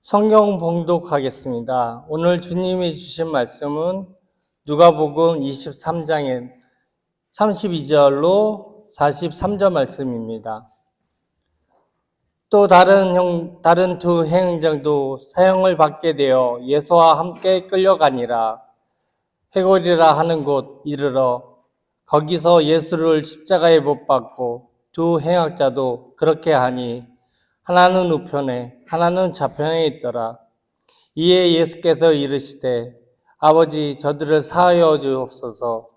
성경 봉독하겠습니다. 오늘 주님이 주신 말씀은 누가복음 23장의 32절로 43절 말씀입니다. 또 다른 두 행정도 사형을 받게 되어 예수와 함께 끌려가니라. 회골이라 하는 곳 이르러 거기서 예수를 십자가에 못 박고 두 행악자도 그렇게 하니 하나는 우편에 하나는 좌편에 있더라. 이에 예수께서 이르시되 아버지 저들을 사하여 주옵소서.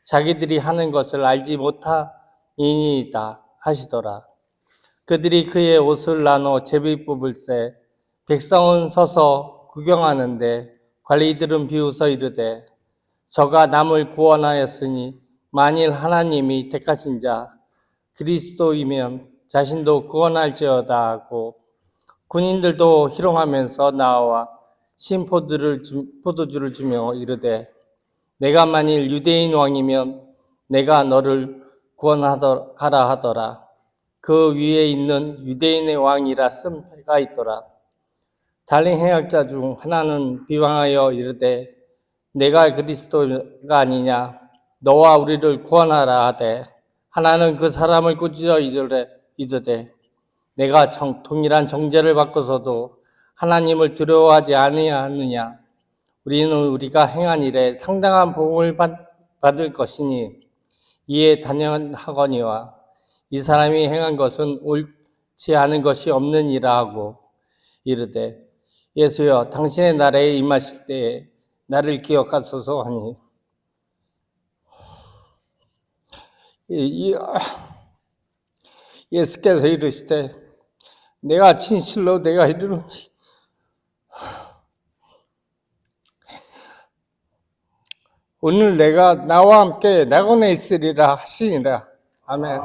자기들이 하는 것을 알지 못하니이다 하시더라. 그들이 그의 옷을 나눠 제비 뽑을새 백성은 서서 구경하는데 관리들은 비웃어 이르되 저가 남을 구원하였으니 만일 하나님이 택하신 자 그리스도이면 자신도 구원할지어다 하고 군인들도 희롱하면서 나와 포도주를 주며 이르되 내가 만일 유대인 왕이면 내가 너를 구원하라 하더라. 그 위에 있는 유대인의 왕이라 쓴가 있더라. 다른 행악자 중 하나는 비방하여 이르되 내가 그리스도가 아니냐 너와 우리를 구원하라 하되 하나는 그 사람을 꾸짖어 이르되 내가 동일한 정죄를 받고서도 하나님을 두려워하지 아니하느냐 우리는 우리가 행한 일에 상당한 보응을 받을 것이니 이에 단연하거니와 이 사람이 행한 것은 옳지 않은 것이 없느니라 하고 이르되 예수여 당신의 나라에 임하실 때에 나를 기억하소서 하니 예수께서 이르시되 내가 진실로 내가 이르노니 오늘 내가 나와 함께 낙원에 있으리라 하시니라. 아멘.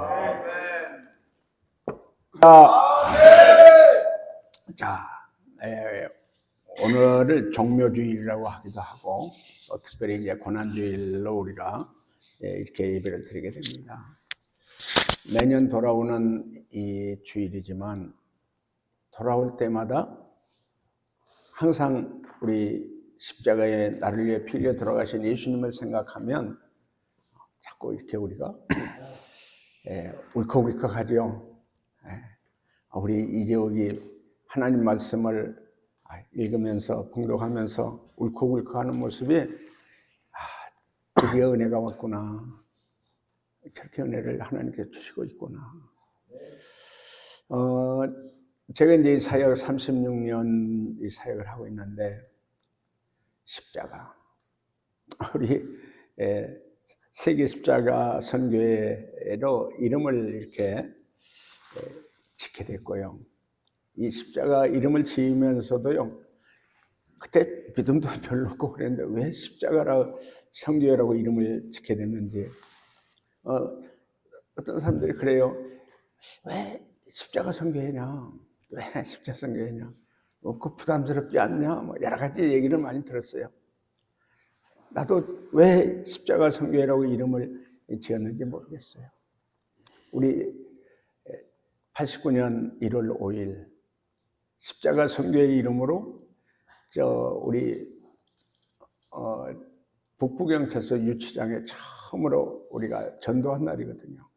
자, 오늘을 종묘주일이라고 하기도 하고 또 특별히 이제 고난주일로 우리가 이렇게 예배를 드리게 됩니다. 매년 돌아오는 이 주일이지만 돌아올 때마다 항상 우리 십자가에 나를 위해 피 흘려 돌아가신 예수님을 생각하면 자꾸 이렇게 우리가 울컥울컥하죠. 우리 이제 여기 하나님 말씀을 읽으면서 봉독하면서 울컥울컥하는 모습이 드디어 은혜가 왔구나. 저렇게 은혜를 하나님께 주시고 있구나. 제가 이제 사역 36년 이 사역을 하고 있는데 십자가 우리 세계 십자가 선교회로 이름을 이렇게 짓게 됐고요. 이 십자가 이름을 지으면서도요. 그때 믿음도 별로 없고 그랬는데 왜 십자가라 선교회라고 이름을 짓게 됐는지 어떤 사람들이 그래요. 왜 십자가 선교회냐? 왜 십자가 선교회냐? 그 부담스럽지 않냐? 뭐 여러 가지 얘기를 많이 들었어요. 나도 왜 십자가 선교회라고 이름을 지었는지 모르겠어요. 우리 89년 1월 5일 십자가 선교회 이름으로 우리 북부경찰서 유치장에 처음으로 우리가 전도한 날이거든요.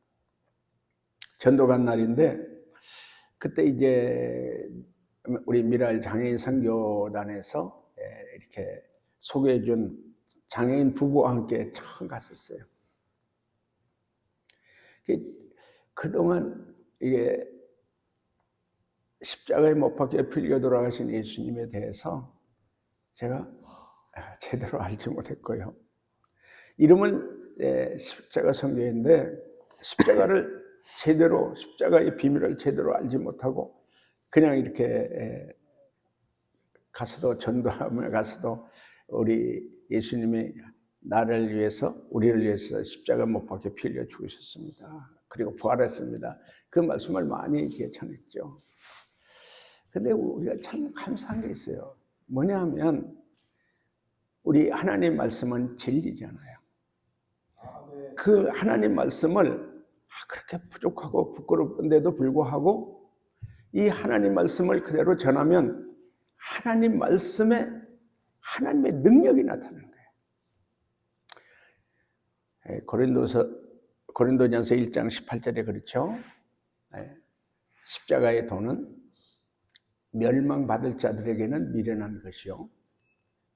전도 간 날인데 그때 이제 우리 미랄 장애인 선교단에서 이렇게 소개해준 장애인 부부와 함께 처음 갔었어요. 그동안 이게 십자가에 못 박혀 피 흘려 돌아가신 예수님에 대해서 제가 제대로 알지 못했고요. 이름은 십자가 선교회인데 십자가를 제대로 십자가의 비밀을 제대로 알지 못하고 그냥 이렇게 가서도 전도하며 가서도 우리 예수님이 나를 위해서 우리를 위해서 십자가 못 박혀 피 흘려 죽으셨습니다. 그리고 부활했습니다. 그 말씀을 많이 이렇게 전했죠. 근데 우리가 참 감사한 게 있어요. 뭐냐 하면 우리 하나님 말씀은 진리잖아요. 그 하나님 말씀을 그렇게 부족하고 부끄러운데도 불구하고 이 하나님 말씀을 그대로 전하면 하나님 말씀에 하나님의 능력이 나타나는 거예요. 고린도전서 1장 18절에 그렇죠. 십자가의 도는 멸망받을 자들에게는 미련한 것이요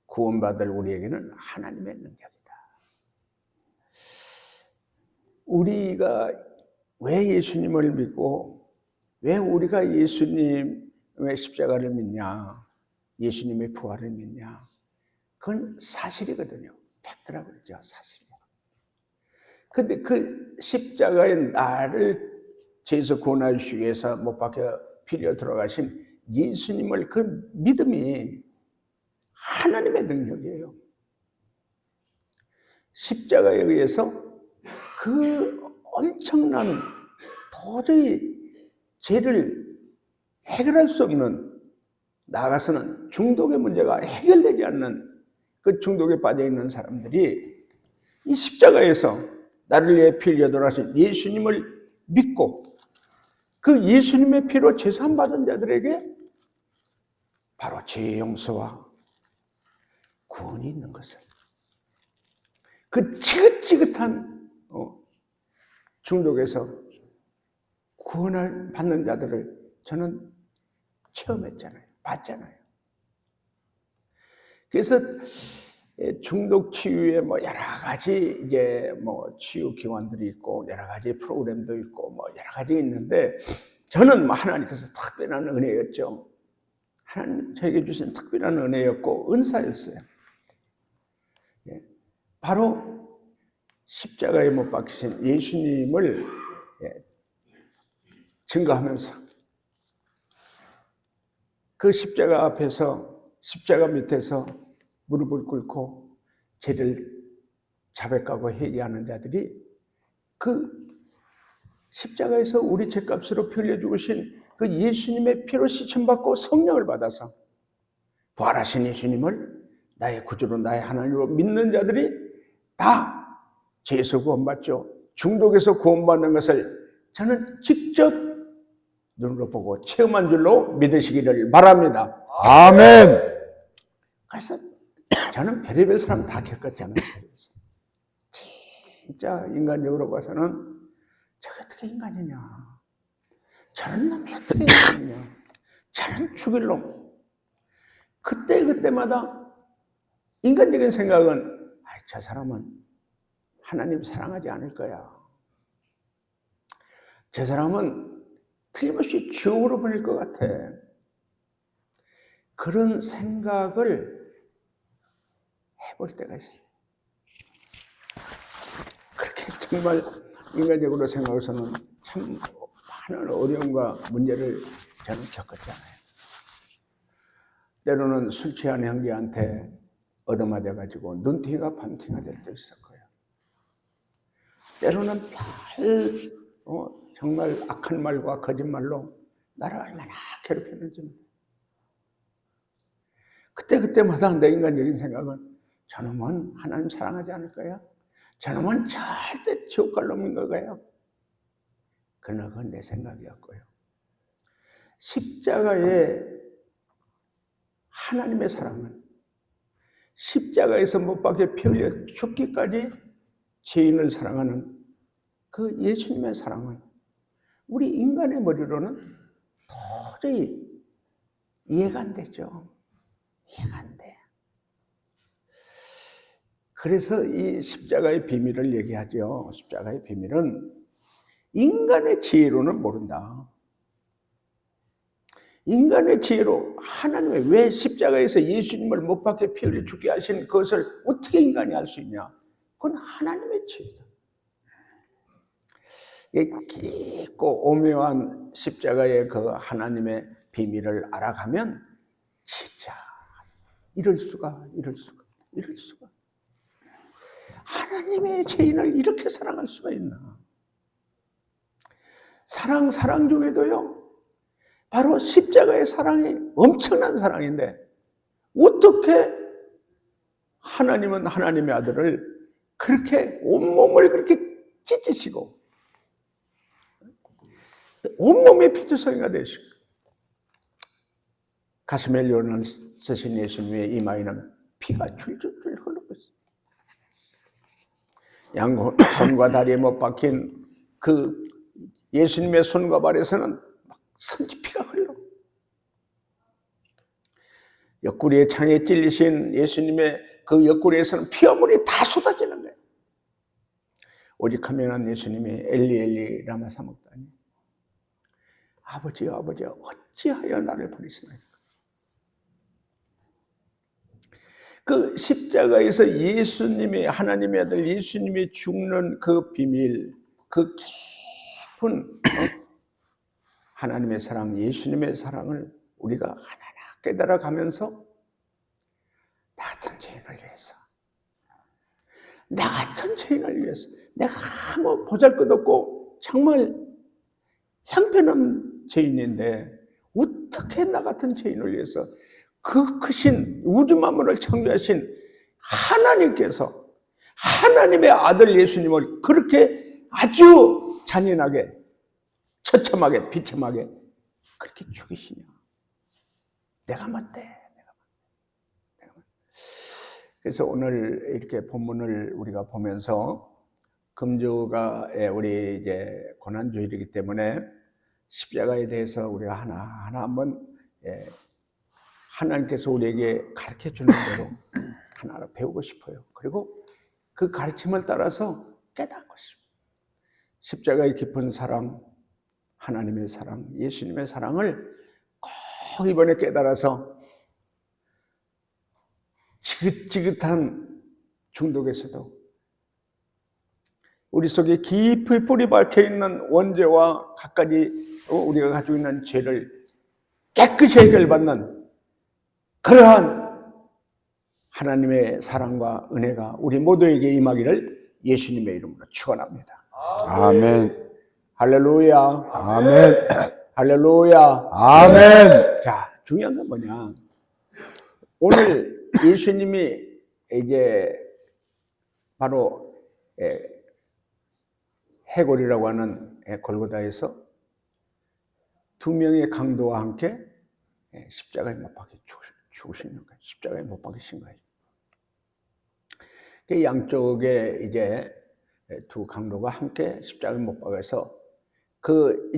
구원받을 우리에게는 하나님의 능력이다. 우리가 왜 예수님을 믿고 왜 우리가 예수님의 십자가를 믿냐, 예수님의 부활을 믿냐, 그건 사실이거든요. 팩트라고 그러죠. 사실이야. 근데 그 십자가의 나를 죄에서 구원하시기 위해서 못 박혀 피려 들어가신 예수님을 그 믿음이 하나님의 능력이에요. 십자가에 의해서 그 엄청난 도저히 죄를 해결할 수 없는, 나아가서는 중독의 문제가 해결되지 않는 그 중독에 빠져 있는 사람들이 이 십자가에서 나를 위해 피 흘려 돌아가신 예수님을 믿고 그 예수님의 피로 제사함 받은 자들에게 바로 죄의 용서와 구원이 있는 것을, 그 지긋지긋한 중독에서 구원을 받는 자들을 저는 체험했잖아요. 봤잖아요. 그래서 중독 치유에 여러 가지 치유 기관들이 있고 여러 가지 프로그램도 있고 여러 가지 있는데, 저는 하나님께서 특별한 은혜였죠. 하나님 저에게 주신 특별한 은혜였고 은사였어요. 바로 십자가에 못 박히신 예수님을 증거하면서 그 십자가 앞에서, 십자가 밑에서 무릎을 꿇고 죄를 자백하고 회개하는 자들이 그 십자가에서 우리 죄값으로 피 흘려 죽으신 그 예수님의 피로 씻음받고 성령을 받아서 부활하신 예수님을 나의 구주로 나의 하나님으로 믿는 자들이 다 죄에서 구원받죠. 중독에서 구원받는 것을 저는 직접 눈으로 보고 체험한 줄로 믿으시기를 바랍니다. 아멘. 그래서 저는 별의별 사람 다 겪었잖아요. 진짜 인간적으로 봐서는 저게 어떻게 인간이냐, 저런 놈이 어떻게 인간이냐, 저런 죽일 놈. 그때마다 인간적인 생각은 저 사람은 하나님 사랑하지 않을 거야, 저 사람은 틀림없이 지옥으로 보낼 것 같아. 그런 생각을 해볼 때가 있어요. 그렇게 정말 인간적으로 생각해서는 참 많은 어려움과 문제를 저는 겪었잖아요. 때로는 술 취한 형제한테 얻어맞아가지고 눈팅이가 밤팅이 될 때도 있었고요. 때로는 정말 악한 말과 거짓말로 나를 얼마나 괴롭혔는지. 그때마다 내 인간적인 생각은 저놈은 하나님 사랑하지 않을 거야, 저놈은 절대 지옥 갈 놈인 거예요. 그러나 그건 내 생각이었고요. 십자가의 하나님의 사랑은, 십자가에서 못 박혀 피 흘려 죽기까지 죄인을 사랑하는 그 예수님의 사랑은 우리 인간의 머리로는 도저히 이해가 안 되죠. 이해가 안 돼. 그래서 이 십자가의 비밀을 얘기하죠. 십자가의 비밀은 인간의 지혜로는 모른다. 인간의 지혜로 하나님의 왜 십자가에서 예수님을 못 박혀 피 흘려 죽게 하신 그것을 어떻게 인간이 알 수 있냐? 그건 하나님의 지혜다. 깊고 오묘한 십자가의 그 하나님의 비밀을 알아가면 진짜 이럴 수가. 하나님의 죄인을 이렇게 사랑할 수가 있나? 사랑 중에도요, 바로 십자가의 사랑이 엄청난 사랑인데 어떻게 하나님은 하나님의 아들을 그렇게 온몸을 그렇게 찢으시고 온몸의 피투성이가 되시고 가스멜리온을 쓰신 예수님의 이마에는 피가 줄줄줄 흐르고 있어요. 양손과 다리에 못 박힌 그 예수님의 손과 발에서는 막 선지피가 흘러. 옆구리에 창에 찔리신 예수님의 그 옆구리에서는 피어물이 다 쏟아지는 거예요. 오직 하면은 예수님이 엘리 엘리 라마 사먹다니, 아버지여 아버지여 어찌하여 나를 버리시나이까. 그 십자가에서 예수님이, 하나님의 아들 예수님이 죽는 그 비밀, 그 깊은 하나님의 사랑, 예수님의 사랑을 우리가 하나하나 깨달아가면서 나 같은 죄인을 위해서, 나 같은 죄인을 위해서, 내가 아무 보잘것없고 정말 형편없는 죄인인데 어떻게 나 같은 죄인을 위해서 그 크신 우주 만물을 창조하신 하나님께서 하나님의 아들 예수님을 그렇게 아주 잔인하게, 처참하게, 비참하게 그렇게 죽이시냐. 내가 맞대. 그래서 오늘 이렇게 본문을 우리가 보면서, 금주가 우리 이제 고난주일이기 때문에 십자가에 대해서 우리가 하나하나 한번 하나님께서 우리에게 가르쳐 주는 대로 하나하나 배우고 싶어요. 그리고 그 가르침을 따라서 깨닫고 싶어요. 십자가의 깊은 사랑, 하나님의 사랑, 예수님의 사랑을 꼭 이번에 깨달아서 지긋지긋한 중독에서도 우리 속에 깊이 뿌리 박혀 있는 원죄와 갖가지 우리가 가지고 있는 죄를 깨끗이 해결받는 그러한 하나님의 사랑과 은혜가 우리 모두에게 임하기를 예수님의 이름으로 축원합니다. 아멘. 할렐루야. 아멘. 할렐루야. 아멘. 자, 중요한 건 뭐냐? 오늘 예수님이 이제 바로 해골이라고 하는 골고다에서 두 명의 강도와 함께 십자가에 못 박혀 죽으시는 거예요. 십자가에 못 박히신 거예요. 그 양쪽에 이제 두 강도가 함께 십자가에 못 박혀서 그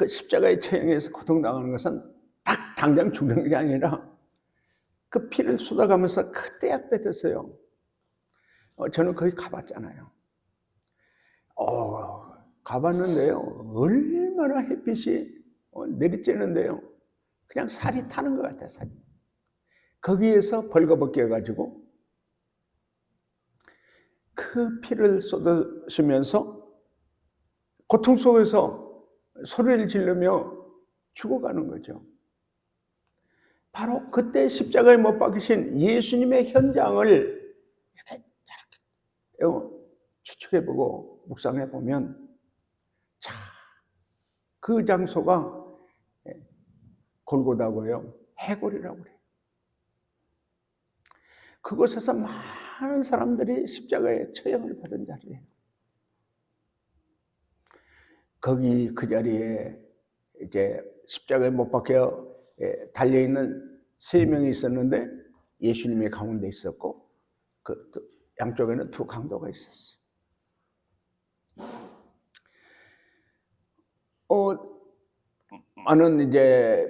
십자가의 처형에서 고통당하는 것은 딱 당장 죽는 게 아니라 그 피를 쏟아가면서 그때야 뱉었어요. 저는 거기 가봤잖아요. 가봤는데요. 얼마나 햇빛이 내리쬐는데요. 그냥 살이 타는 것 같아요, 살이. 거기에서 벌거벗겨가지고 그 피를 쏟으시면서 고통 속에서 소리를 지르며 죽어가는 거죠. 바로 그때 십자가에 못 박히신 예수님의 현장을 이렇게 추측해보고 묵상해보면, 자, 그 장소가 골고다고요. 해골이라고 그래요. 그곳에서 많은 사람들이 십자가에 처형을 받은 자리예요. 거기 그 자리에 이제 십자가에 못 박혀 달려있는 3명이 있었는데 예수님이 가운데 있었고 그 양쪽에는 두 강도가 있었어요. 많은 이제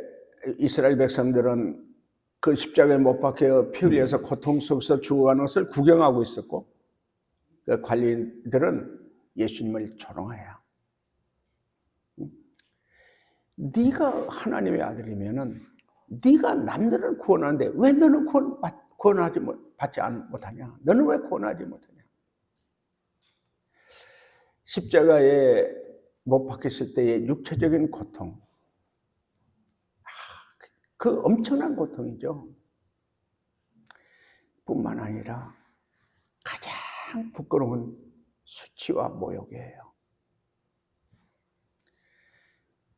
이스라엘 백성들은 그 십자가에 못 박혀 피 흘려서 고통 속에서 죽어가는 것을 구경하고 있었고, 그 관리들은 예수님을 조롱해요. 네가 하나님의 아들이면은 네가 남들을 구원하는데 왜 너는 구원하지 받지 못하냐? 너는 왜 구원하지 못하냐? 십자가에 못 박혔을 때의 육체적인 고통, 그 엄청난 고통이죠. 뿐만 아니라 가장 부끄러운 수치와 모욕이에요.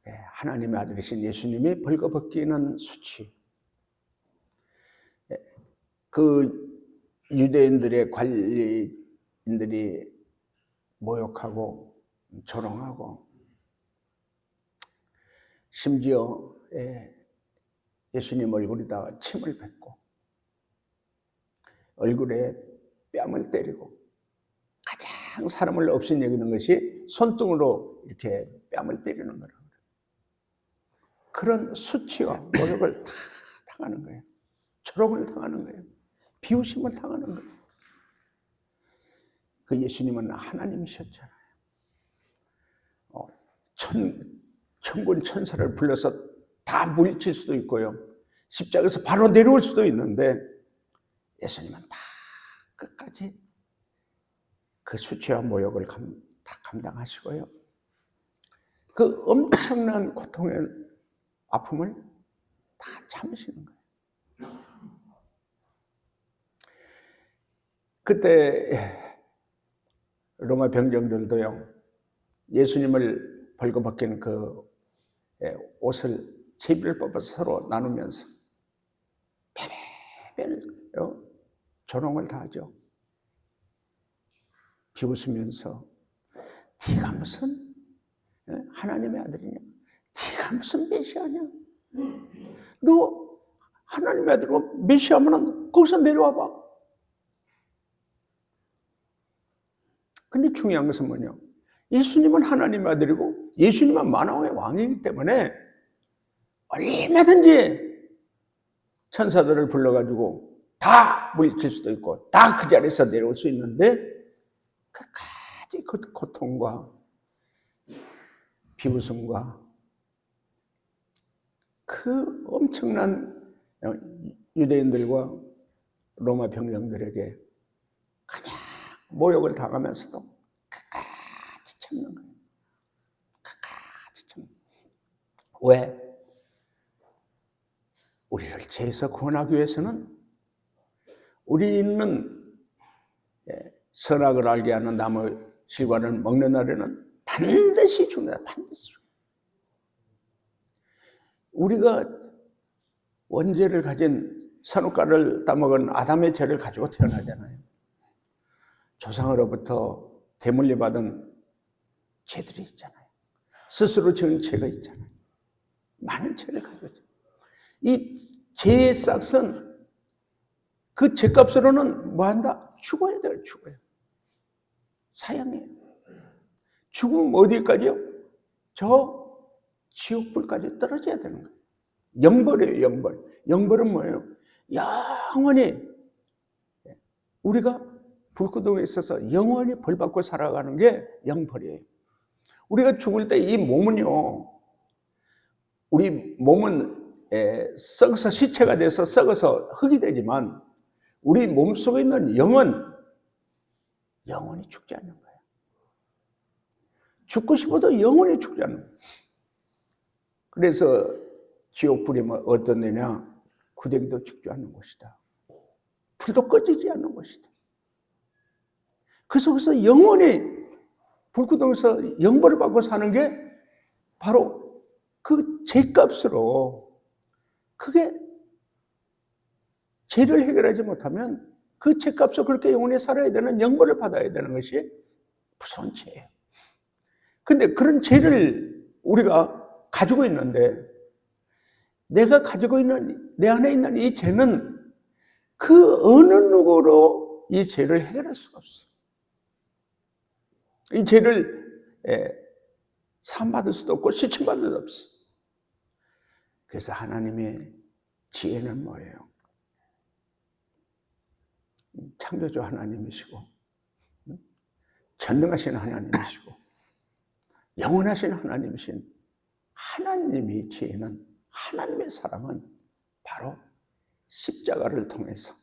하나님의 아들이신 예수님이 벌거벗기는 수치, 그 유대인들의 관리인들이 모욕하고 조롱하고, 심지어 예수님 얼굴에다가 침을 뱉고 얼굴에 뺨을 때리고 가장 사람을 없인 여기는 것이 손등으로 이렇게 뺨을 때리는 거라고 그래요. 그런 수치와 모욕을 다 당하는 거예요. 조롱을 당하는 거예요. 비웃음을 당하는 거예요. 그 예수님은 하나님이셨잖아요. 천군 천사를 불러서 다 물리칠 수도 있고요. 십자가에서 바로 내려올 수도 있는데 예수님은 다 끝까지 그 수치와 모욕을 다 감당하시고요. 그 엄청난 고통의 아픔을 다 참으시는 거예요. 그때 로마 병정들도요, 예수님을 벌거벗긴 그 옷을 제비를 뽑아서 서로 나누면서 별의별 조롱을 다 하죠. 비웃으면서 네가 무슨 하나님의 아들이냐? 네가 무슨 메시아냐? 너 하나님의 아들이고 메시아면 거기서 내려와 봐. 근데 중요한 것은 뭐냐? 예수님은 하나님의 아들이고 예수님은 만왕의 왕이기 때문에 얼마든지 천사들을 불러가지고 다 물리칠 수도 있고 다 그 자리에서 내려올 수 있는데 끝까지 그 고통과 비웃음과 그 엄청난 유대인들과 로마 병정들에게 그냥 모욕을 당하면서도 끝까지 참는 거예요. 끝까지 참는 거예요. 왜? 우리를 죄에서 구원하기 위해서는 우리는 선악을 알게 하는 나무 실과를 먹는 날에는 반드시 죽는다. 반드시 죽는다. 우리가 원죄를 가진 선악과를 따먹은 아담의 죄를 가지고 태어나잖아요. 조상으로부터 대물림 받은 죄들이 있잖아요. 스스로 지은 죄가 있잖아요. 많은 죄를 가지고 있잖아요. 이 죄의 싹은 그 죄값으로는 뭐한다? 죽어야 돼요. 죽어요. 사형이에요. 죽으면 어디까지요? 저 지옥불까지 떨어져야 되는 거예요. 영벌이에요. 영벌. 영벌은 뭐예요? 영원히 우리가 불구덩이에 있어서 영원히 벌받고 살아가는 게 영벌이에요. 우리가 죽을 때 이 몸은요, 우리 몸은 썩어서 시체가 돼서 썩어서 흙이 되지만 우리 몸 속에 있는 영은 영원히 죽지 않는 거예요. 죽고 싶어도 영원히 죽지 않는 거예요. 그래서 지옥불이 어떤 데냐? 구더기도 죽지 않는 곳이다. 불도 꺼지지 않는 곳이다. 그래서 영원히 불구덩이에서 영벌을 받고 사는 게 바로 그 죄값으로, 그게 죄를 해결하지 못하면 그 죄값으로 그렇게 영원히 살아야 되는, 영벌을 받아야 되는 것이 무서운 죄예요. 근데 그런 죄를 우리가 가지고 있는데, 내가 가지고 있는, 내 안에 있는 이 죄는 그 어느 누구로 이 죄를 해결할 수가 없어. 이 죄를 사함받을 수도 없고 시침받을 수도 없어. 그래서 하나님의 지혜는 뭐예요? 창조주 하나님이시고 전능하신 하나님이시고 영원하신 하나님이신 하나님의 지혜는, 하나님의 사랑은 바로 십자가를 통해서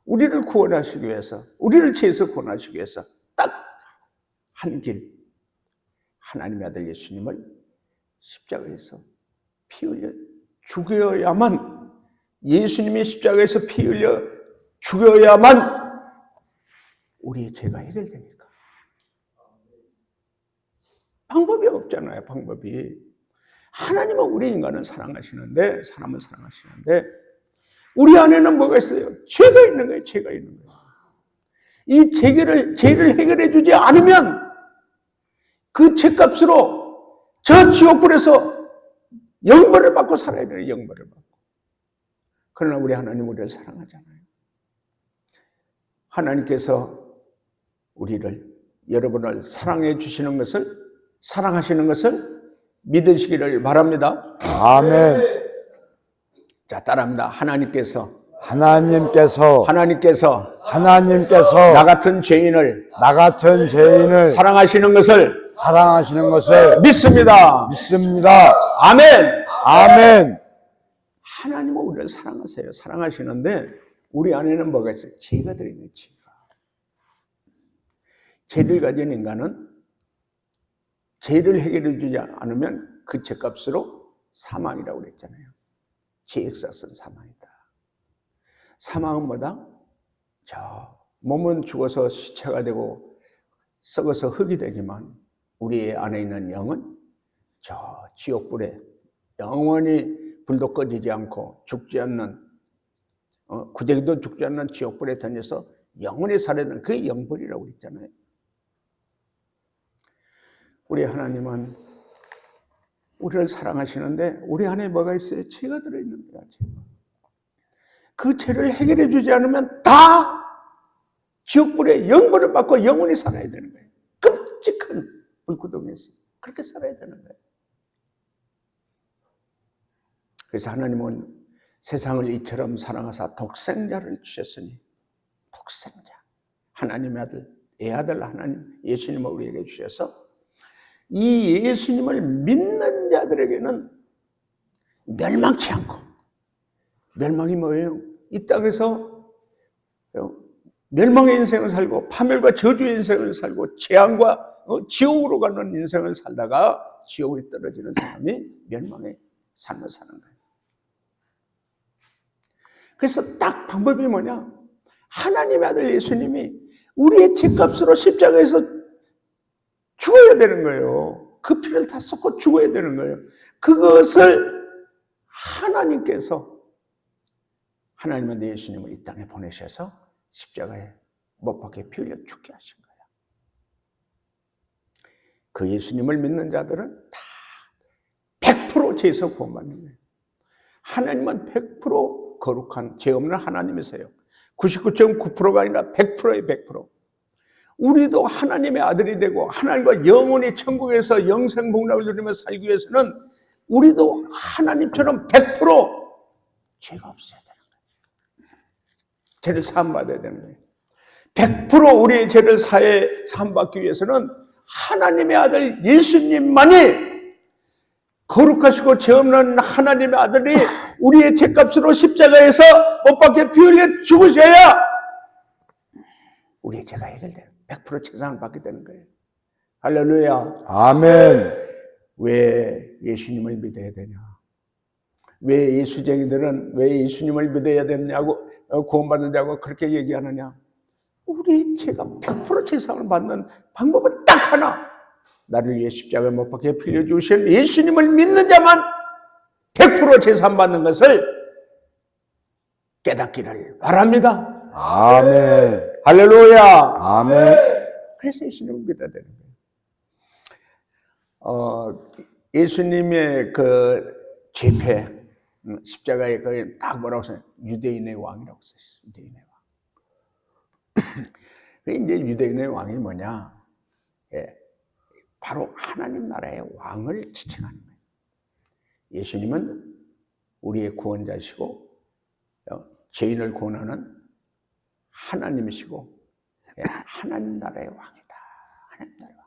우리를 구원하시기 위해서, 우리를 죄에서 구원하시기 위해서 딱 한 길, 하나님의 아들 예수님을 십자가에서 피 흘려 죽여야만, 예수님이 십자가에서 피 흘려 죽여야만 우리의 죄가 해결되니까. 방법이 없잖아요. 방법이. 하나님은 우리 인간을 사랑하시는데, 사람을 사랑하시는데 우리 안에는 뭐가 있어요? 죄가 있는 거예요. 죄가 있는 거예요. 이 죄를 해결해 주지 않으면 그 죄값으로 저 지옥불에서 영벌을 받고 살아야 돼요. 영벌을 받고. 그러나 우리 하나님 우리를 사랑하잖아요. 하나님께서 우리를, 여러분을 사랑해 주시는 것을, 사랑하시는 것을 믿으시기를 바랍니다. 아멘. 자, 따라합니다. 하나님께서 하나님께서 나 같은 죄인을 사랑하시는 것을 믿습니다. 아멘. 아멘. 하나님은 우리를 사랑하세요. 사랑하시는데 우리 안에는 뭐가 있어요? 죄가 들어있는 죄가. 죄를 가진 인간은 죄를 해결해 주지 않으면 그 죄값으로 사망이라고 그랬잖아요. 죄의 값은 사망이다. 사망은 뭐다? 저 몸은 죽어서 시체가 되고 썩어서 흙이 되지만 우리 안에 있는 영은 저 지옥불에 영원히 불도 꺼지지 않고 죽지 않는, 구데기도 죽지 않는 지옥불에 던져서 영원히 살아있는 그게 영벌이라고 그랬잖아요. 우리 하나님은 우리를 사랑하시는데 우리 안에 뭐가 있어요? 죄가 들어있는 거야. 그 죄를 해결해 주지 않으면 다 지옥불에 영벌을 받고 영원히 살아야 되는 거예요. 끔찍한 불구덩이에서 그렇게 살아야 되는 거예요. 그래서 하나님은 세상을 이처럼 사랑하사 독생자를 주셨으니, 독생자, 하나님의 아들, 애아들 하나님 예수님을 우리에게 주셔서 이 예수님을 믿는 자들에게는 멸망치 않고, 멸망이 뭐예요? 이 땅에서 멸망의 인생을 살고 파멸과 저주의 인생을 살고 재앙과 지옥으로 가는 인생을 살다가 지옥에 떨어지는 사람이 멸망의 삶을 사는 거예요. 그래서 딱 방법이 뭐냐? 하나님의 아들 예수님이 우리의 죄값으로 십자가에서 죽어야 되는 거예요. 그 피를 다 쏟고 죽어야 되는 거예요. 그것을 하나님께서, 하나님은 예수님을 이 땅에 보내셔서 십자가에 못 박혀 피 흘려 죽게 하신 거예요. 그 예수님을 믿는 자들은 다 100% 죄에서 구원받는 거예요. 하나님은 100% 거룩한 죄 없는 하나님이세요. 99.9%가 아니라 100%의 100%. 우리도 하나님의 아들이 되고 하나님과 영원히 천국에서 영생복락을 누리며 살기 위해서는 우리도 하나님처럼 100% 죄가 없어야 되는 거예요. 죄를 사함받아야 되는 거예요. 100% 우리의 죄를 사함받기 위해서는 하나님의 아들 예수님만이, 거룩하시고 죄 없는 하나님의 아들이 우리의 죄값으로 십자가에서 못 박혀 피 흘려 죽으셔야 우리의 죄가 해결돼요. 100% 책상을 받게 되는 거예요. 할렐루야. 아멘. 왜 예수님을 믿어야 되냐? 왜 예수쟁이들은 왜 예수님을 믿어야 되냐고, 구원받느냐고 그렇게 얘기하느냐? 우리 죄가 100% 책상을 받는 방법은 딱 하나. 나를 위해 십자가에 못 박혀 피 흘려 주신 예수님을 믿는 자만 100% 제산 받는 것을 깨닫기를 바랍니다. 아멘. 할렐루야. 아멘. 그래서 예수님을 믿어야 되는 거예요. 예수님의 그 죄패, 십자가에 거기 딱 뭐라고 써요? 유대인의 왕이라고 써있어요. 유대인의 왕. 이제 유대인의 왕이 뭐냐? 바로 하나님 나라의 왕을 지칭하는 거예요. 예수님은 우리의 구원자시고 죄인을 구원하는 하나님이시고 하나님 나라의 왕이다. 하나님 나라의 왕.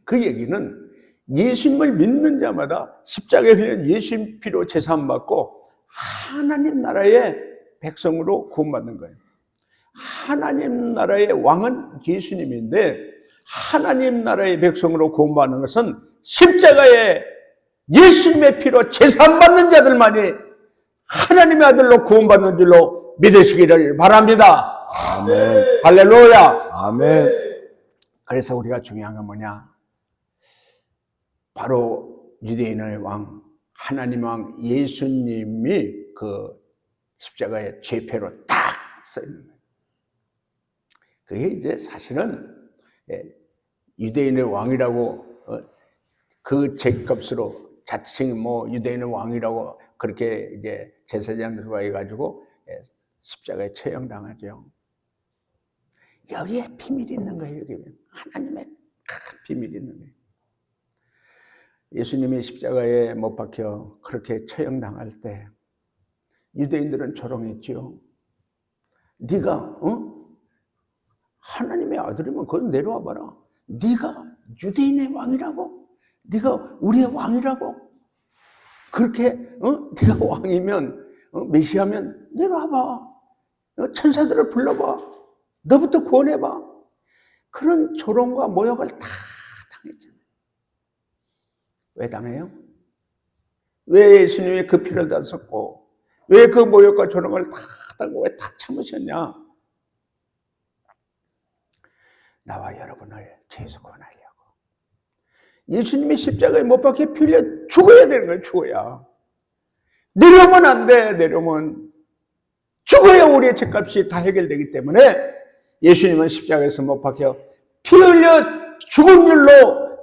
그 얘기는 예수님을 믿는 자마다 십자가에 흘린 예수님 피로 제사함 받고 하나님 나라의 백성으로 구원받는 거예요. 하나님 나라의 왕은 예수님인데 하나님 나라의 백성으로 구원받는 것은 십자가에 예수님의 피로 제사함받는 자들만이 하나님의 아들로 구원받는 줄로 믿으시기를 바랍니다. 아멘. 할렐루야. 아멘. 그래서 우리가 중요한 건 뭐냐? 바로 유대인의 왕, 하나님 왕 예수님이 그 십자가의 죄패로 딱 써 있는 거예요. 그게 이제 사실은 유대인의 왕이라고 그 죄값으로 자칭 뭐 유대인의 왕이라고 그렇게 이제 제사장들과 해가지고 십자가에 처형당하죠. 여기에 비밀이 있는 거예요. 여기 하나님의 큰 비밀이 있는 거예요. 예수님이 십자가에 못 박혀 그렇게 처형당할 때 유대인들은 조롱했죠. 네가 하나님의 아들이면 그건 내려와 봐라. 네가 유대인의 왕이라고? 네가 우리의 왕이라고? 그렇게 네가 왕이면 메시아면 내려와 봐. 천사들을 불러봐. 너부터 구원해봐. 그런 조롱과 모욕을 다 당했잖아요. 왜 당해요? 왜 예수님이 그 피를 다 쏟고 왜 그 모욕과 조롱을 다 당하고 왜 다 참으셨냐? 나와 여러분을 죄에서 구원하려고. 예수님이 십자가에 못 박혀 피 흘려 죽어야 되는 거예요. 죽어야. 내려오면 안 돼. 내려오면 죽어야 우리의 죄값이 다 해결되기 때문에 예수님은 십자가에서 못 박혀 피 흘려 죽은 줄로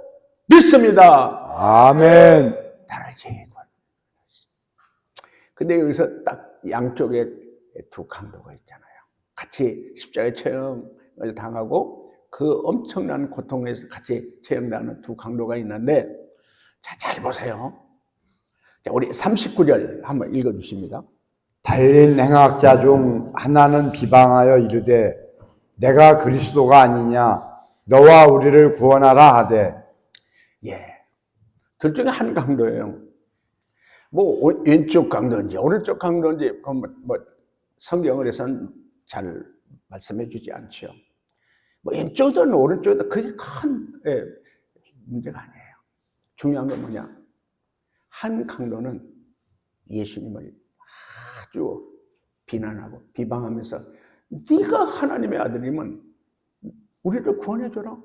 믿습니다. 아멘. 나를 죄에 구원. 근데 여기서 딱 양쪽에 두 강도가 있잖아요. 같이 십자가에 처형을 당하고 그 엄청난 고통에서 같이 처형당하는 두 강도가 있는데, 자, 잘 보세요. 자, 우리 39절 한번 읽어주십니다. 달린 행악자 중 하나는 비방하여 이르되 내가 그리스도가 아니냐 너와 우리를 구원하라 하되. 예, 둘 중에 한 강도예요. 뭐 왼쪽 강도인지 오른쪽 강도인지 뭐 성경에서는 잘 말씀해 주지 않죠. 뭐 왼쪽이든 오른쪽이든 그게 큰 문제가 아니에요. 중요한 건 뭐냐? 한 강도는 예수님을 아주 비난하고 비방하면서 네가 하나님의 아들이면 우리를 구원해줘라.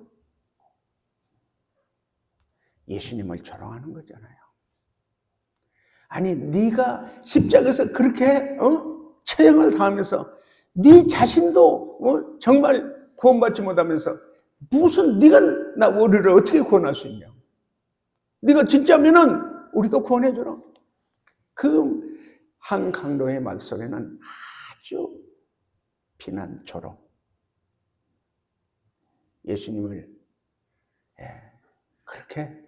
예수님을 조롱하는 거잖아요. 아니 네가 십자가에서 그렇게 처형을 당하면서 네 자신도 정말 구원받지 못하면서 무슨 네가 우리를 어떻게 구원할 수 있냐? 네가 진짜면은 우리도 구원해줘라. 그 한 강도의 말 속에는 아주 비난, 조롱, 예수님을 그렇게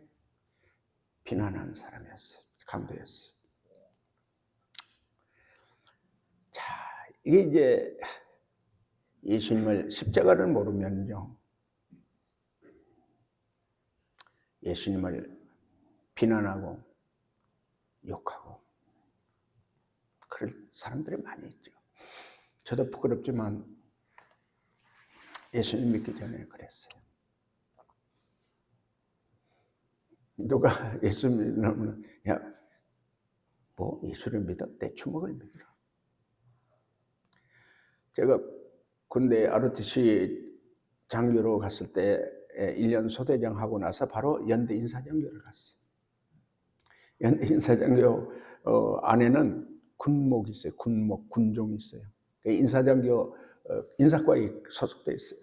비난한 사람이었어요. 강도였어요. 자, 이게 이제 예수님을 십자가를 모르면요, 예수님을 비난하고 욕하고 그럴 사람들이 많이 있죠. 저도 부끄럽지만 예수님 믿기 전에 그랬어요. 누가 예수 믿으면 야, 뭐 예수를 믿어? 내 주먹을 믿으라. 제가 군대 ROTC 장교로 갔을 때 1년 소대장 하고 나서 바로 연대 인사장교를 갔어요. 연대 인사장교 안에는 군목이 있어요. 군목, 군종이 있어요. 인사장교 인사과에 소속돼 있어요.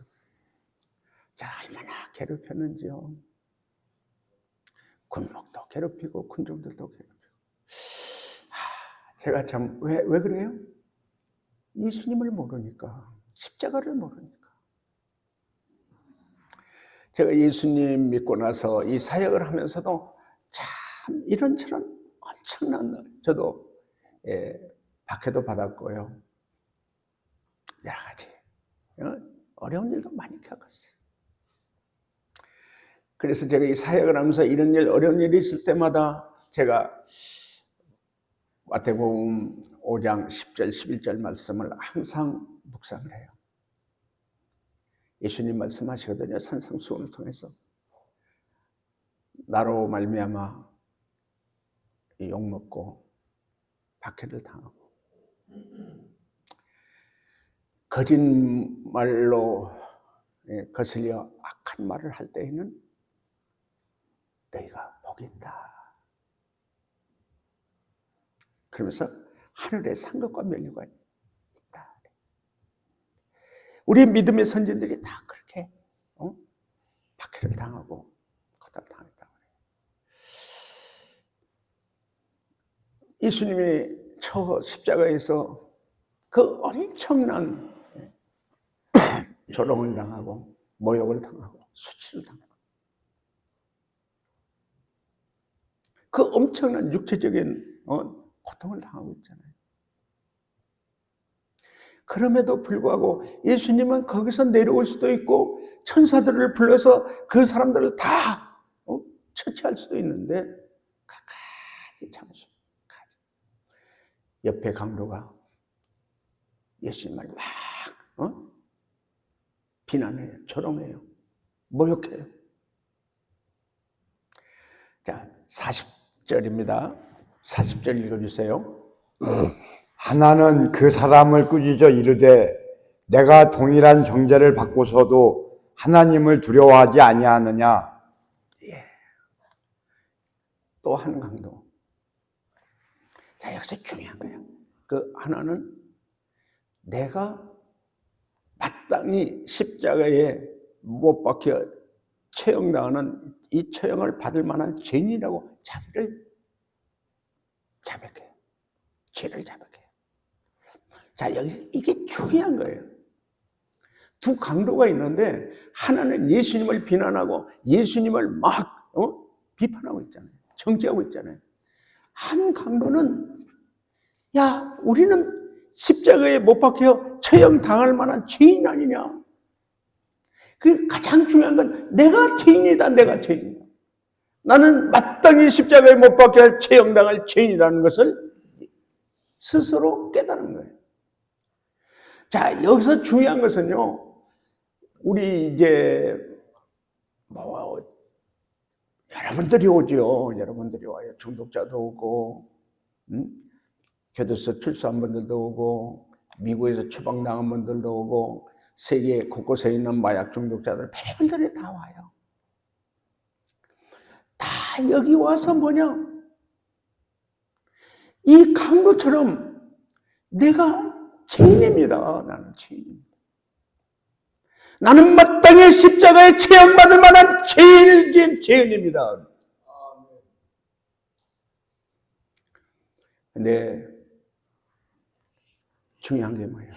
자, 얼마나 괴롭혔는지요. 군목도 괴롭히고 군종들도 괴롭히고. 제가 참 왜 그래요? 예수님을 모르니까, 십자가를 모르니까. 제가 예수님 믿고 나서 이 사역을 하면서도 참 이런저런 엄청난, 저도 박해도 받았고요. 여러 가지 어려운 일도 많이 겪었어요. 그래서 제가 이 사역을 하면서 이런 일, 어려운 일이 있을 때마다 제가 마태복음 5장 10절, 11절 말씀을 항상 묵상을 해요. 예수님 말씀하시거든요. 산상수훈을 통해서. 나로 말미암아 욕먹고 박해를 당하고 거짓말로 거슬려 악한 말을 할 때에는 너희가 복이 있다. 그러면서 하늘에 상급과 면류가 있다. 우리 믿음의 선진들이 다 그렇게 박해를 당하고 거듭당했다고 해요. 예수님이 저 십자가에서 그 엄청난 조롱을 당하고 모욕을 당하고 수치를 당하고 그 엄청난 육체적인 고통을 당하고 있잖아요. 그럼에도 불구하고 예수님은 거기서 내려올 수도 있고 천사들을 불러서 그 사람들을 다 처치할 수도 있는데 끝까지 참으십니다. 옆에 강도가 예수님을 막 비난해요, 조롱해요, 모욕해요. 자, 40절입니다. 40절 읽어주세요. 하나는 그 사람을 꾸짖어 이르되 내가 동일한 정죄를 받고서도 하나님을 두려워하지 아니하느냐. 또 한 강도. 자, 여기서 중요한 거예요. 그 하나는 내가 마땅히 십자가에 못 박혀 처형당하는 이 처형을 받을 만한 죄인이라고 자기를 자백해요. 죄를 자백해요. 자, 여기 이게 중요한 거예요. 두 강도가 있는데 하나는 예수님을 비난하고 예수님을 막 비판하고 있잖아요. 정죄하고 있잖아요. 한 강도는 야, 우리는 십자가에 못 박혀 처형 당할 만한 죄인 아니냐. 그 가장 중요한 건 내가 죄인이다. 내가 죄인이다. 나는 마땅히 십자가에 못 박혀 처형 당할 죄인이라는 것을 스스로 깨달은 거예요. 자, 여기서 중요한 것은요. 우리 이제 여러분들이 오죠. 여러분들이 와요. 중독자도 오고, 교도소 출소한 분들도 오고, 미국에서 추방당한 분들도 오고, 세계 곳곳에 있는 마약 중독자들 별의별들이 다 와요. 다 여기 와서 뭐냐? 이 강도처럼 내가 죄인입니다. 나는 죄인입니다. 나는 마땅히 십자가에 처형받을 만한 죄인입니다. 근데 중요한 게 뭐예요?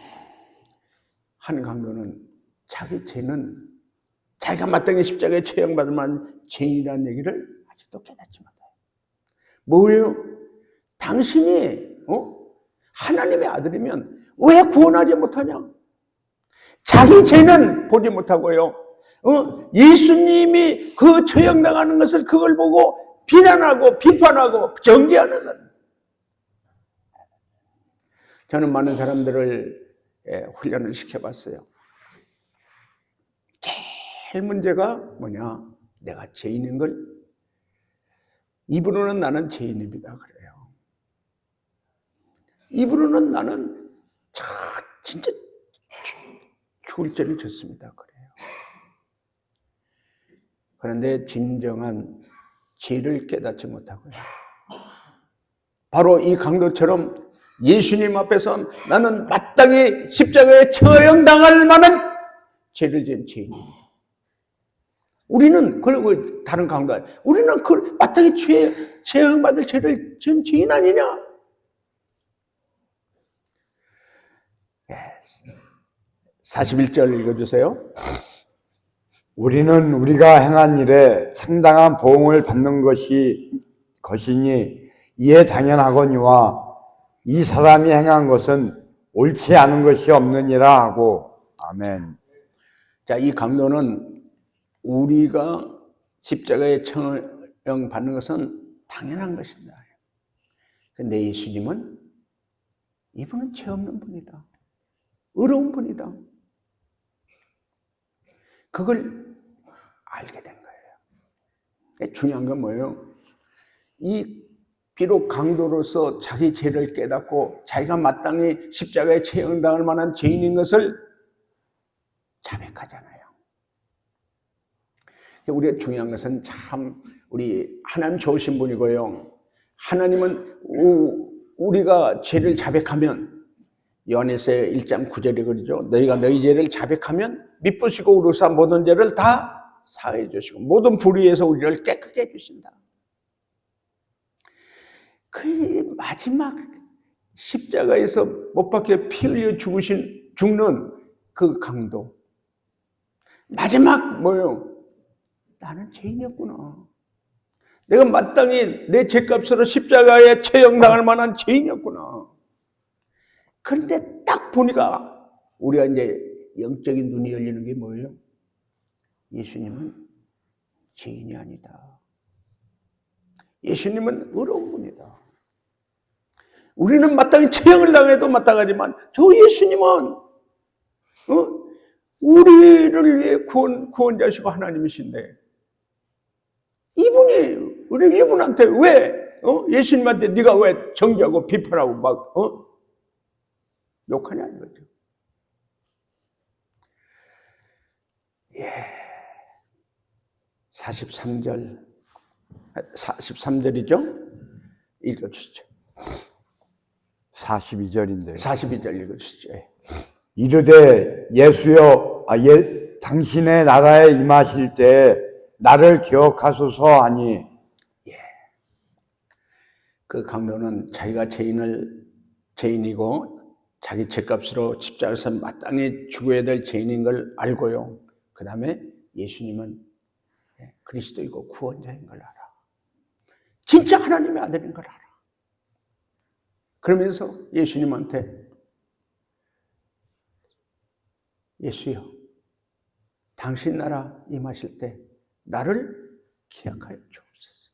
한 강도는 자기 죄는 자기가 마땅히 십자가에 처형받을 만한 죄인이라는 얘기를 아직도 깨닫지 못해요. 뭐예요? 당신이 하나님의 아들이면 왜 구원하지 못하냐? 자기 죄는 보지 못하고요. 예수님이 그 처형당하는 것을 그걸 보고 비난하고 비판하고 정죄하는 사람. 저는 많은 사람들을 훈련을 시켜봤어요. 제일 문제가 뭐냐? 내가 죄인인 걸 입으로는 나는 죄인입니다. 그래요. 입으로는 나는 진짜 죽을 죄를 졌습니다. 그래요. 그런데 진정한 죄를 깨닫지 못하고요. 바로 이 강도처럼 예수님 앞에서 나는 마땅히 십자가에 처형당할 만한 죄를 지은 죄인입니다. 우리는 그리고 다른 강도 우리는 그 마땅히 처형받을 죄를 지은 죄인 아니냐? 41절 읽어주세요. 우리는 우리가 행한 일에 상당한 보응을 받는 것이니 이에 당연하거니와 이 사람이 행한 것은 옳지 않은 것이 없느니라 하고. 아멘. 자, 이 강도는 우리가 십자가에 처형 받는 것은 당연한 것이다. 근데 예수님은 이분은 죄 없는 분이다. 의로운 분이다. 그걸 알게 된 거예요. 중요한 건 뭐예요? 비록 강도로서 자기 죄를 깨닫고 자기가 마땅히 십자가에 처형당할 만한 죄인인 것을 자백하잖아요. 우리가 중요한 것은 참 우리 하나님 좋으신 분이고요. 하나님은 우리가 죄를 자백하면 요한에서 1장 9절에 그러죠. 너희가 너희 죄를 자백하면 미쁘시고 의로우사 모든 죄를 다 사해 주시고 모든 불의에서 우리를 깨끗게 해 주신다. 그 그 마지막 십자가에서 못 박혀 피 흘려 죽는 그 강도. 마지막 뭐요? 나는 죄인이었구나. 내가 마땅히 내 죄값으로 십자가에 처형당할 만한 죄인이었구나. 그런데 딱 보니까 우리가 이제 영적인 눈이 열리는 게 뭐예요? 예수님은 죄인이 아니다. 예수님은 의로운 분이다. 우리는 마땅히 처형을 당해도 마땅하지만 저 예수님은 우리를 위해 구원자시고 하나님이신데 우리 이분한테 왜 예수님한테 네가 왜 정죄하고 비판하고 막 욕하냐 이거죠. 예. 43절이죠? 읽어주시죠. 42절인데 42절 읽어주시죠. 이르되 예수여 당신의 나라에 임하실 때 나를 기억하소서 하니 그 강도는 자기가 죄인이고 자기 죄값으로 십자가에서 마땅히 죽어야 될 죄인인 걸 알고요. 그 다음에 예수님은 그리스도이고 구원자인 걸 알아. 진짜 하나님의 아들인 걸 알아. 그러면서 예수님한테 예수여, 당신 나라 임하실 때 나를 기억하여 주옵소서.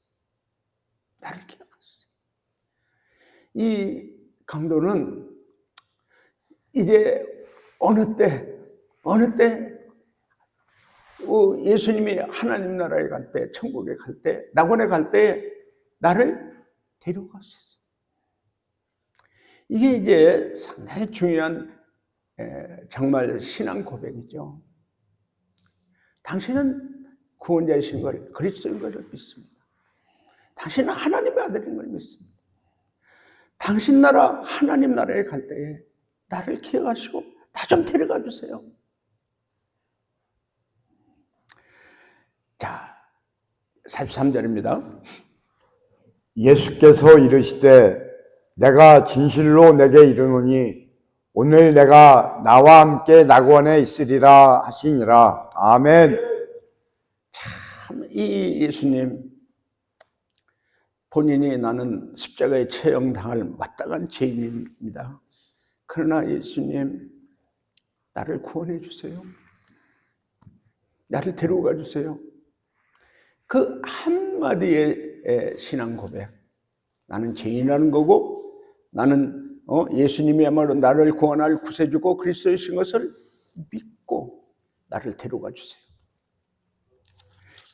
나를 기억하소서. 이 강도는 이제 어느 때 예수님이 하나님 나라에 갈 때, 천국에 갈 때, 낙원에 갈 때 나를 데려가소서. 이게 이제 상당히 중요한 정말 신앙 고백이죠. 당신은 구원자이신 걸, 그리스도인 것을 믿습니다. 당신은 하나님의 아들인 걸 믿습니다. 당신 나라, 하나님 나라에 갈 때에 나를 기억하시고 나 좀 데려가 주세요. 자, 43절입니다. 예수께서 이르시되 내가 진실로 내게 이르노니 오늘 내가 나와 함께 낙원에 있으리라 하시니라. 아멘. 참, 이 예수님 본인이 나는 십자가에 처형당할 마땅한 죄인입니다. 그러나 예수님 나를 구원해 주세요. 나를 데려가 주세요. 그 한마디의 신앙 고백. 나는 죄인이라는 거고 나는 예수님이야말로 나를 구원할 구세주고 그리스도이신 것을 믿고 나를 데려가 주세요.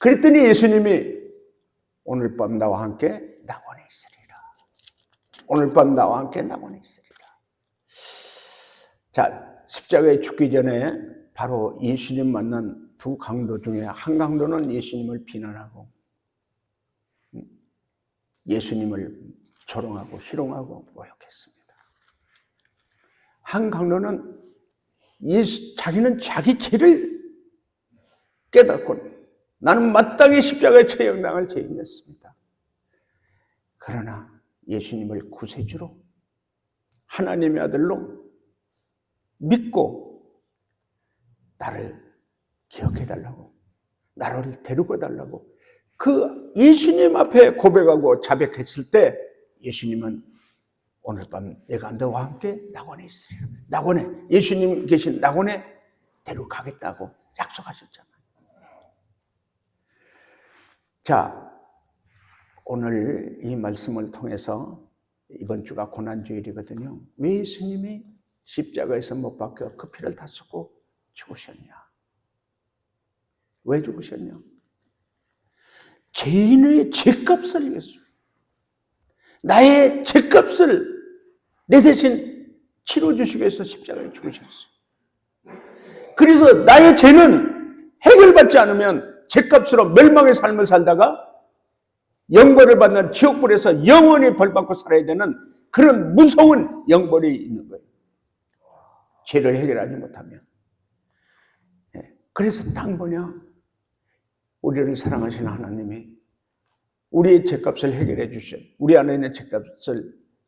그랬더니 예수님이 오늘 밤 나와 함께 낙원에 있으리라. 오늘 밤 나와 함께 낙원에 있으리라. 자, 십자가에 죽기 전에 바로 예수님 만난 두 강도 중에 한 강도는 예수님을 비난하고 예수님을 조롱하고 희롱하고 모욕했습니다. 한 강도는 자기는 자기 죄를 깨닫고 나는 마땅히 십자가에 처형당할 죄인이었습니다. 그러나 예수님을 구세주로 하나님의 아들로 믿고 나를 기억해달라고, 나를 데려가달라고 그 예수님 앞에 고백하고 자백했을 때 예수님은 오늘 밤 내가 너와 함께 낙원에 있으리라. 낙원에, 예수님 계신 낙원에 데려가겠다고 약속하셨잖아요. 자, 오늘 이 말씀을 통해서 이번 주가 고난주일이거든요. 왜 예수님이 십자가에서 못 박혀 그 피를 다 쏟고 죽으셨냐? 왜 죽으셨냐? 죄인의 죄값을 위해서, 나의 죄값을 내 대신 치러주시기 위해서 십자가에 죽으셨어요. 그래서 나의 죄는 해결받지 않으면 죄값으로 멸망의 삶을 살다가 영벌을 받는 지옥불에서 영원히 벌받고 살아야 되는 그런 무서운 영벌이 있는 거예요. 죄를 해결하지 못하면. 그래서 딱 뭐냐? 우리를 사랑하시는 하나님이 우리의 죄값을 해결해 주신, 우리 안에 있는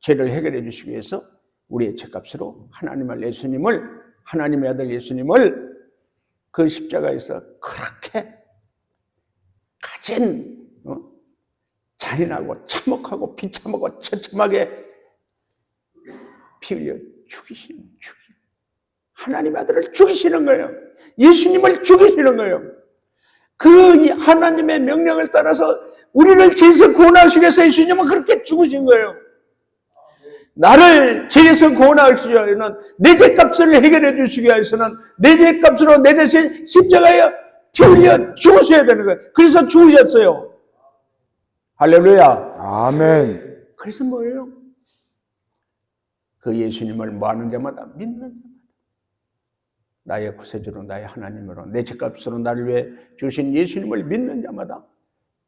죄를 해결해 주시기 위해서 우리의 죄값으로 하나님의 아들 예수님을 그 십자가에서 그렇게 가진 잔인하고 참혹하고 비참하고 처참하게 피 흘려 죽이시는 하나님의 아들을 죽이시는 거예요. 예수님을 죽이시는 거예요. 그 하나님의 명령을 따라서 우리를 죄에서 구원하시기 위해서 예수님은 그렇게 죽으신 거예요. 나를 죄에서 구원하시기 위해서는 내 죄값을 해결해 주시기 위해서는 내 죄값으로 내 대신 십자가에 피 흘려 죽으셔야 되는 거예요. 그래서 죽으셨어요. 할렐루야. 아멘. 그래서 뭐예요? 그 예수님을 뭐하는 자마다 믿는 자마다 나의 구세주로 나의 하나님으로 내 죄값으로 나를 위해 주신 예수님을 믿는 자마다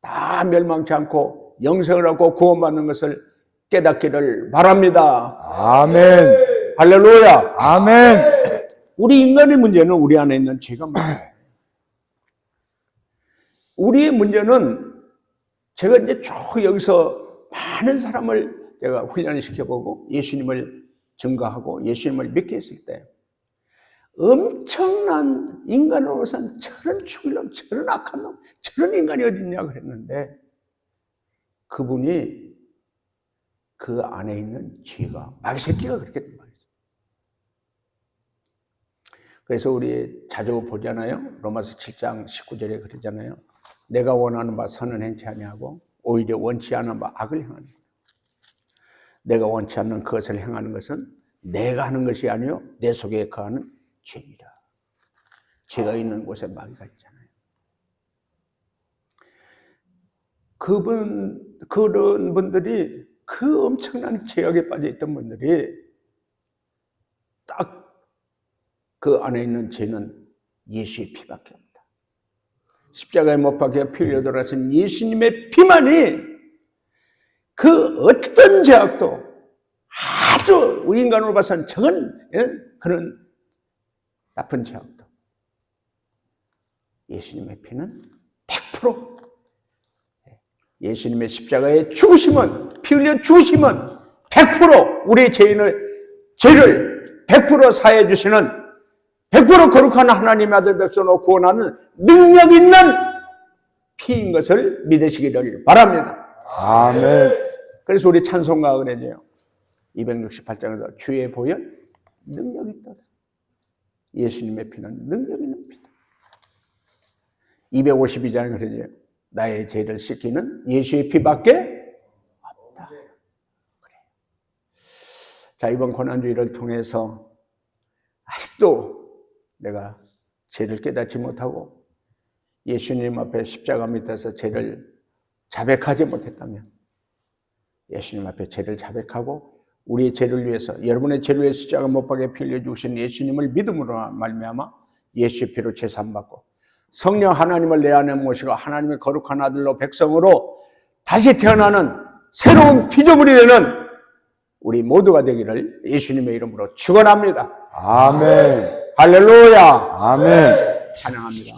다 멸망치 않고 영생을 얻고 구원받는 것을 깨닫기를 바랍니다. 아멘. 할렐루야. 아멘. 우리 인간의 문제는 우리 안에 있는 죄가 문제예요. 우리의 문제는 제가 이제 쭉 여기서 많은 사람을 제가 훈련시켜보고 예수님을 증거하고 예수님을 믿게 했을 때 엄청난 인간으로서는 저런 죽을 놈, 저런 악한 놈, 저런 인간이 어디 있냐 그랬는데 그분이 그 안에 있는 죄가 마귀새끼가 그렇게 된 말이죠. 그래서 우리 자주 보잖아요. 로마서 7장 19절에 그러잖아요. 내가 원하는 바 선은 행치 아니하고 오히려 원치 않은 바 악을 행하는 거예요. 내가 원치 않는 그것을 행하는 것은 내가 하는 것이 아니요 내 속에 거하는 죄이라. 죄가 있는 곳에 마귀가 있잖아요. 그런 분들이 그 엄청난 죄악에 빠져 있던 분들이 딱 그 안에 있는 죄는 예수의 피밖에 없다. 십자가에 못 박혀 피 흘려 돌아가신 예수님의 피만이 그 어떤 죄악도 아주 우리 인간으로 봐서는 적은 그런 나쁜 죄악도 예수님의 피는 100% 예수님의 십자가의 죽으심은 피 흘려 죽으심은 100% 우리의 죄를 100% 사해 주시는 100% 거룩한 하나님의 아들 백성으로 구원하는 능력 있는 피인 것을 믿으시기를 바랍니다. 아멘. 그래서 우리 찬송가가 그러네요. 268장에서 주의 보혈 능력이 있다. 예수님의 피는 능력 있는 피다. 252장에 그러네요. 나의 죄를 씻기는 예수의 피밖에 없다. 그래. 자, 이번 고난주의를 통해서 아직도 내가 죄를 깨닫지 못하고 예수님 앞에 십자가 밑에서 죄를 자백하지 못했다면 예수님 앞에 죄를 자백하고 우리의 죄를 위해서 여러분의 죄를 위해서 십자가 못 박에 피 흘려 주신 예수님을 믿음으로 말미암아 예수의 피로 제사함받고 성령 하나님을 내 안에 모시고 하나님의 거룩한 아들로 백성으로 다시 태어나는 새로운 피조물이 되는 우리 모두가 되기를 예수님의 이름으로 축원합니다. 아멘. 할렐루야. 아멘. 찬양합니다.